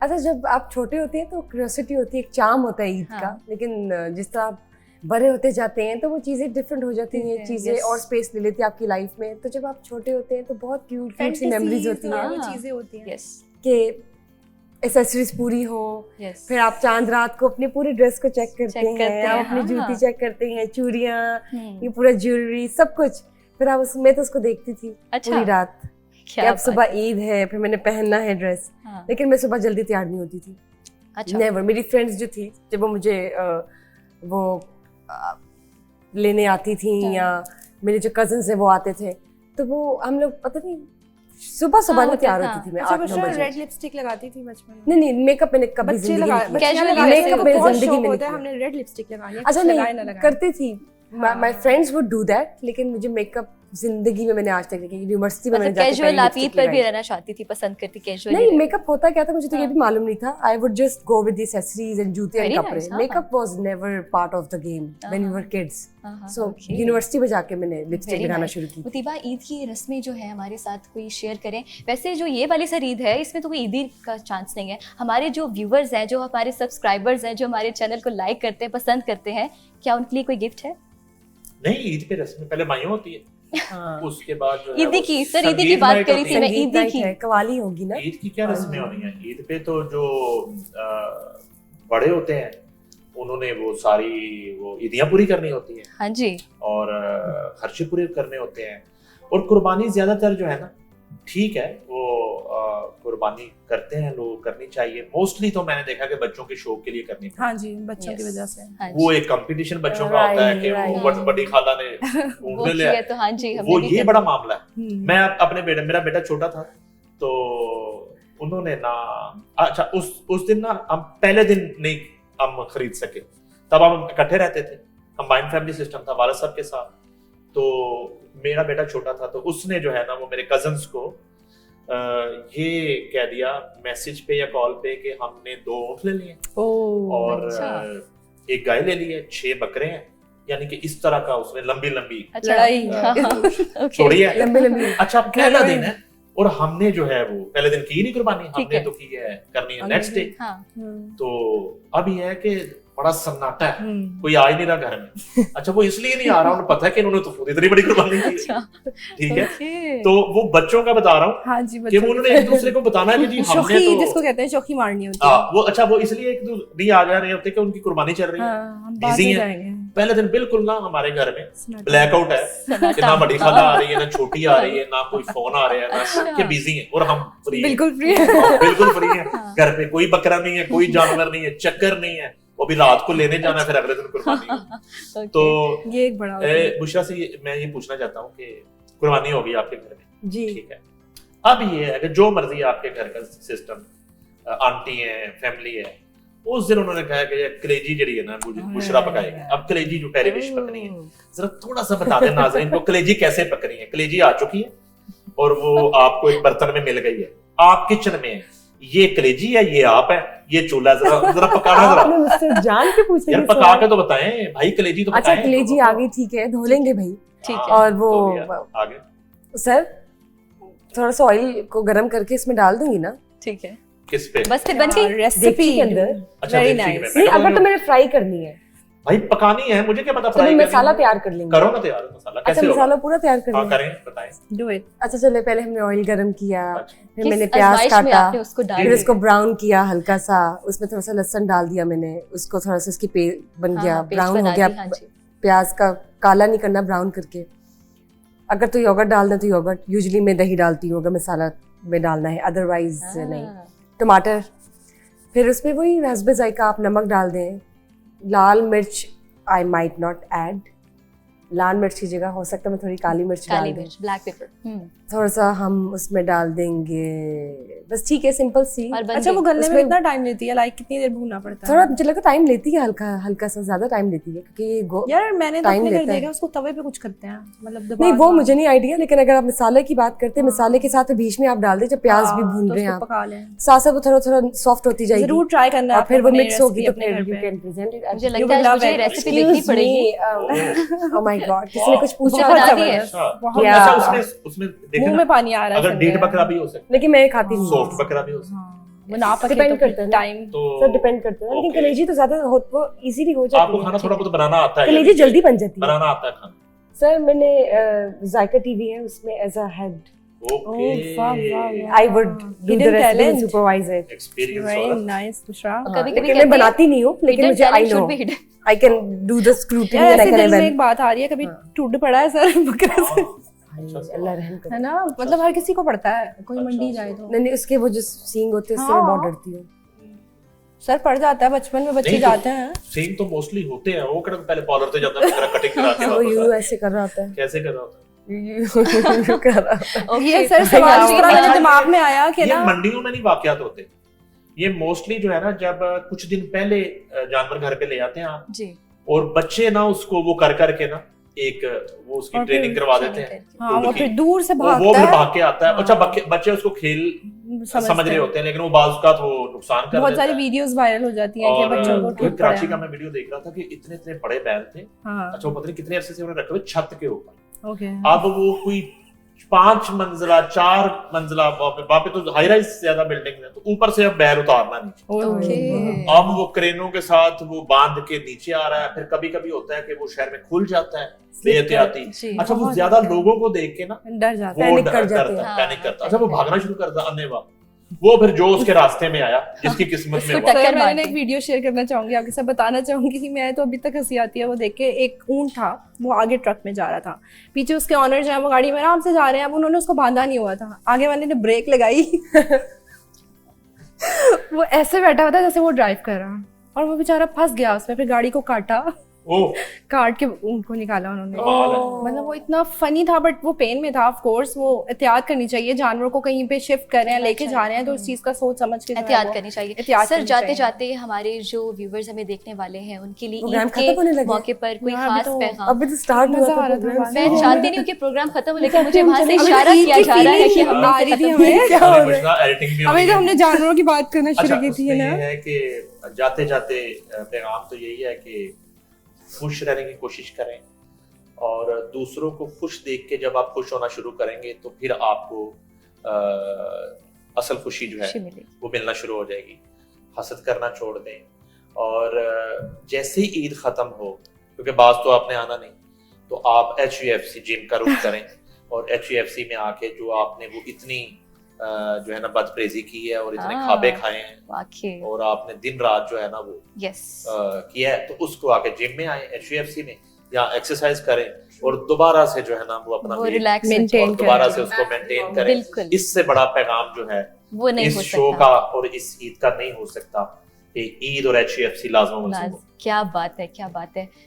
अच्छा, जब आप छोटे होते हैं तो क्यूरियोसिटी होती है, एक चार्म होता है ईद का, लेकिन जिस तरह आप बड़े होते जाते हैं तो वो चीज़ें डिफरेंट हो जाती हैं, चीज़ें और स्पेस ले लेती है आपकी लाइफ में। तो जब आप छोटे होते हैं तो बहुत क्यूट सी मेमोरीज होती हैं, वो चीज़ें होती हैं कि एसेसरीज पूरी हो, फिर आप चांद रात को अपनी पूरी ड्रेस को चेक करते हैं, आप अपनी जूती चेक करते हैं, चूड़ियाँ, ये पूरा ज्वेलरी सब कुछ। फिर आप मैं तो उसको देखती थी पूरी रात कि अब सुबह ईद है, फिर मैंने पहनना है ड्रेस। लेकिन मैं सुबह जल्दी तैयार नहीं होती थी, नेवर। मेरी फ्रेंड्स जो थी जब वो मुझे वो लेने आती थी या मेरे जो कजन्स हैं वो आते थे, तो वो हम लोग पता नहीं सुबह सुबह नहीं तैयार होती थी मैं। 8-9 बजे रेड लिपस्टिक लगाती थी बचपन में। नहीं, मेकअप मैंने कभी जिंदगी में मेकअप मेरी जिंदगी में नहीं। हमने रेड लिपस्टिक लगाई है। अच्छा, नहीं करती थी, my friends would do that, लेकिन मुझे मेकअप जिंदगी में मैंने आज तक नहीं। यूनिवर्सिटी में मैंने जाके कैजुअल आप ईद पर भी रहना चाहती थी, पसंद करती कैजुअल? नहीं, मेकअप होता क्या था मुझे तो ये भी मालूम नहीं था। I would just go with the accessories and जूते एंड कपड़े। Makeup was never part of the game when we were kids. So university में जाके मैंने लिपस्टिक लगाना शुरू की। मुतीबा, ईद की रस्में जो है हमारे साथ कोई शेयर करें। वैसे जो ये वाली सर ईद है इसमें तो कोई ईदी का चांस नहीं है। हमारे जो व्यूवर्स हैं, जो हमारे सब्सक्राइबर्स हैं, जो हमारे चैनल को लाइक करते हैं, पसंद करते हैं, क्या उनके लिए कोई गिफ्ट है? नहीं, ईद पे रस्में पहले मायूं होती है, उसके बाद जो ईदी की सर ईदी की बात करी थी मैं। ईदी की कवाली होगी ना? ईद की क्या रस्में होनी है? ईद पे तो जो बड़े होते हैं उन्होंने वो सारी वो ईदियां पूरी करनी होती हैं। हाँ जी। और खर्चे पूरे करने होते हैं। और कुर्बानी ज्यादातर जो है ना, ठीक है, वो कुर्बानी करते हैं लोग, करनी चाहिए। मोस्टली तो मैंने देखा कि बच्चों के शौक के लिए करनी है। हाँ जी, बच्चों की वजह से। वो एक कंपटीशन बच्चों का होता है कि वो बड़ी खाला ने ऊँट लिया, तो हाँ जी, वो ये बड़ा मामला है। मैं अपने बेटे, मेरा बेटा छोटा था तो उन्होंने ना, अच्छा उस दिन ना हम पहले दिन नहीं हम खरीद सके, तब हम इकट्ठे रहते थे, कंबाइंड फैमिली सिस्टम था वाला साहब के साथ। तो मेरा बेटा छोटा था तो उसने जो है ना वो मेरे कजन्स को ये कह दिया मैसेज पे या कॉल पे कि हमने 2 ऊँट ले लिए और एक गाय ले ली है, 6 बकरे हैं, यानी कि इस तरह का उसने लंबी छोड़ी है, लंबी। अच्छा, पहला दिन है और हमने जो है वो पहले दिन की नहीं कुर्बानी, हमने तो की है, करनी है नेक्स्ट डे। तो अब ये है कि बड़ा सन्नाटा है, कोई आ ही नहीं रहा घर में। अच्छा, वो इसलिए नहीं आ रहा, उन्हें पता है कि इन्होंने तो खुद इतनी बड़ी कुर्बानी की है। ठीक है, तो वो बच्चों का बता रहा हूँ। हाँ जी, कि वो उन्होंने एक दूसरे को बताना है कि जी हमने तो, जिसको कहते हैं चौकी मारनी होती है। वो अच्छा, वो इसलिए एक दूसरे आ जा रहे होते कि उनकी कुर्बानी चल रही है, बिजी है। पहले दिन बिल्कुल ना हमारे घर में ब्लैकआउट है कि ना बड़ी खाला आ रही है, ना छोटी आ रही है, ना कोई फोन आ रहा है, ना सबके बिजी है और हम फ्री, बिल्कुल फ्री है। घर पे कोई बकरा नहीं है, कोई जानवर नहीं है, चक्कर नहीं है, वो भी रात को लेने जाना, फिर अगले दिन कुर्बानी। तो ये एक बड़ा बुशरा से मैं ये पूछना चाहता हूँ कि कुर्बानी होगी आपके घर में जी, ठीक है। अब ये है कि जो मर्जी आपके घर का सिस्टम, आंटी है, फैमिली है, उस दिन उन्होंने कहा कि कलेजी जड़ी है ना बुशरा पकाएगी। अब कलेजी जो पहले डिश पकनी है, जरा थोड़ा सा बता दें नाज़रीन को कलेजी कैसे पकनी है। कलेजी आ चुकी है और वो आपको एक बर्तन में मिल गई है, आप किचन में है, ये कलेजी है, ये आप है, ये चूल्हा, जरा पकाना, जरा मुझसे जान के पूछेंगे यार, पका के तो बताएं भाई, कलेजी तो अच्छा, कलेजी आ गई, ठीक है, धो लेंगे भाई, ठीक है। और वो आगे सर थोड़ा सा ऑयल को गरम करके इसमें डाल दूंगी ना, ठीक है, किस पे? बस फिर बन गई रेसिपी के अंदर। अच्छा, वेरी नाइस। नहीं, अगर तो मैंने फ्राई करनी है भाई, पकानी है, मुझे क्या पता फ्राई करनी है। मसाला तैयार कर लेंगे। करो ना तैयार मसाला, कैसे होगा? मसाला पूरा तैयार कर लेंगे। करें, बताएं। Do it. अच्छा, चले, पहले हमने ऑयल गरम किया, फिर मैंने प्याज काटा, फिर उसको ब्राउन किया हल्का सा, उसमें थोड़ा सा लहसुन डाल दिया मैंने, उसको थोड़ा सा इसकी बन गया, ब्राउन हो गया। प्याज का काला नहीं करना, ब्राउन करके। अगर तो योगर्ट डालना तो योगर्ट, यूजुअली मैं दही डालती हूँ अगर मसाला में डालना है, अदरवाइज नहीं। टमाटर, फिर उसमें वही हस्बे जायका आप नमक डाल दें। लाल मिर्च आई माइट नॉट ऐड, लाल मिर्च की जगह हो सकता है मैं थोड़ी काली मिर्च डाल दूं, ब्लैक पेपर थोड़ा सा हम उसमें डाल देंगे, बस ठीक है, सिंपल सी। अच्छा, वो गलने में कितना टाइम लेती है? लाइक कितनी देर भूनना पड़ता है? थोड़ा मुझे लगता टाइम लेती है, हल्का हल्का सा ज्यादा टाइम लेती है, क्योंकि यार मैंने तो अपने घर देखा उसको तवे पे कुछ करते हैं, मतलब नहीं वो मुझे नहीं आइडिया, लेकिन अगर आप मसाले की बात करते हैं, मसाले के साथ बीच में आप डाल दे, जब प्याज भी भून रहे हैं पका लें, साथ साथ वो थोड़ा थोड़ा सॉफ्ट होती जाएगी, जरूर ट्राई करना है, फिर वो मिक्स होगी तो फिर यू कैन प्रेजेंट इट। मुझे लगता है मुझे रेसिपी देखनी पड़ेगी। ओह माय गॉड, किसी ने कुछ पूछा है? अच्छा, उसमें मुंह में पानी आ रहा है। अगर डेढ़ बकरा भी हो सकता है, लेकिन मैं खाती हूँ, सॉफ्ट बकरा भी हो सकता है। वो ना पके डिपेंड करता है टाइम तो सर, डिपेंड करता है, लेकिन कलेजी तो ज्यादा वो इजीली हो जाती है। आपको खाना थोड़ा बहुत बनाना आता है? कलेजी जल्दी बन जाती है। बनाना आता है खाना? सर मैंने जायका टीवी है उसमें as a head okay, I would do the rest and supervise it. Experience very हो रहा है। नाइस बुशरा। कभी-कभी मैं बनाती नहीं हूँ, लेकिन मुझे I know I can do the scrutiny यार एंड आई ऐसे दिल में कैन एक बात आ रही है, कभी टूट पड़ा है सर बकरा से? अल्लाह रहम करे। है ना, मतलब हर किसी को पड़ता है, कोई मंडी जाए तो। नहीं उसके वो जो सींग होते हैं उससे मैं बहुत डरती हूँ। सर पड़ जाता है, बचपन में बच्चे नहीं तो जाते हैं। सींग तो मोस्टली होते हैं, वो कड़ा पहले पार्लर से जाता है, कटिंग करा के वो वापस यू आता ऐसे कर रहा होता है, है। कैसे कर रहा होता है? यू कर रहा होता है। ये सर सवाल इस तरह मेरे दिमाग में आया कि ये ना मंडियों में नहीं वाकयात होते, ये मोस्टली जो है ना जब कुछ दिन पहले जानवर घर पे ले आते हैं आप जी, और बच्चे ना उसको वो कर करके ना एक वो उसकी और ट्रेनिंग फिर करवा देते हैं। हाँ वो टूट की। फिर दूर से वो भागता फिर है। भाग के आता है। अच्छा बच्चे उसको खेल समझ रहे होते हैं, लेकिन वो बाल का वो नुकसान कर बहुत देता सारी है। वीडियोस वायरल हो जाती हैं कि और बच्चों को वही टूट कराची का पड़ा। मैं वीडियो देख रहा था कि इतने इतने बड़े बैल थे। हाँ अच्छा वो पता नहीं कितने अरसे से उन्होंने रखे हुए छत के ऊपर। ओके। अब वो कोई 5 मंजिला 4 मंजिला वहाँ पे तो हाई राइज ज्यादा बिल्डिंग है, तो ऊपर से अब बैल उतारना नीचे। ओके, अब वो क्रेनों के साथ वो बांध के नीचे आ रहा है। फिर कभी कभी होता है कि वो शहर में खुल जाता है बेहतियाती। जी, अच्छा वो ज्यादा लोगों को देख के ना डर जाता वो पैनिक डर कर जाते करता हैं। है, पैनिक हाँ, करता है। अच्छा वो भागना शुरू करता है अन्नेवाह। वो फिर जो उसके रास्ते में आया, जिसकी किस्मत में उसको हुआ। टक्कर सर मैंने मारती। एक वीडियो शेयर करना चाहूंगी आपके साथ, बताना चाहूंगी कि मैं तो अभी तक हंसी आती है वो देख के। एक ऊंट था, वो आगे ट्रक में जा रहा था, पीछे उसके ऑनर जो है वो गाड़ी में आराम से जा रहे हैं। अब उन्होंने उसको बांधा नहीं हुआ था, आगे वाले ने ब्रेक लगाई वो ऐसे बैठा हुआ था जैसे वो ड्राइव कर रहा, और वो बेचारा फंस गया उसमें। फिर गाड़ी को काटा, ओह काट के ऊंट को निकाला उन्होंने। कमाल है। मतलब वो इतना फनी था, बट वो पेन में था। ऑफ कोर्स वो एहतियात करनी चाहिए, जानवर को कहीं पे शिफ्ट कर रहे हैं, लेके जा रहे हैं, तो इस चीज का सोच समझ के जो है एहतियात वो करनी चाहिए। एहतियात सर करनी जाते चाहिए। जाते हमारे जो व्यूवर्स हमें देखने वाले हैं उनके लिए प्रोग्राम ईद खत्म होने के लगे। मौके पर कोई हाँ, खास अभी तो- पैगाम? अभी तो स्टार्ट हुआ मजा था आ रहा था प्रोग्राम। वाह। मैं चाहती नहीं हूँ कि प्रोग्राम खत्म हो, लेकिन मुझे हम वहां से चले- इशारा अभी किया ईद जा की रहा है कि feeling हमने आ रही थी खत्म हमें। किया। क्या हो रहा है? इमोशनल एडिटिंग भी हो अभी रही तो है। हमने जानवरों की बात करना अच्छा शुरू की थी उसमें ना। ये है कि जाते जाते पैगाम तो यही है कि खुश रहने की कोशिश करें, और दूसरों को खुश देख के जब आप खुश होना शुरू करेंगे तो फिर आपको असल खुशी जो खुशी है मिलेगी। वो मिलना शुरू हो जाएगी। हसद करना छोड़ दें, और जैसे ही ईद खत्म हो, क्योंकि बाज तो आपने आना नहीं, तो आप HUFC जिम का रुख करें, और HUFC में आके जो आपने वो इतनी जो है ना बदप्रेजी की है और इतने हाँ। खाबे खाए हैं, वाकई और आपने दिन रात जो है ना वो यस, किया है, तो उसको आके जिम में आए, HUFC में, या एक्सरसाइज करें, और दोबारा से जो है ना वो अपना वो weight रिलैक्स maintain और दोबारा करें। से उसको मेंटेन करें। बिल्कुल इससे बड़ा पैगाम जो है वो नहीं इस हो शो सकता। का और इस ईद का नहीं हो सकता कि ईद और HUFC लाजम लाज- क्या बात है, क्या बात है।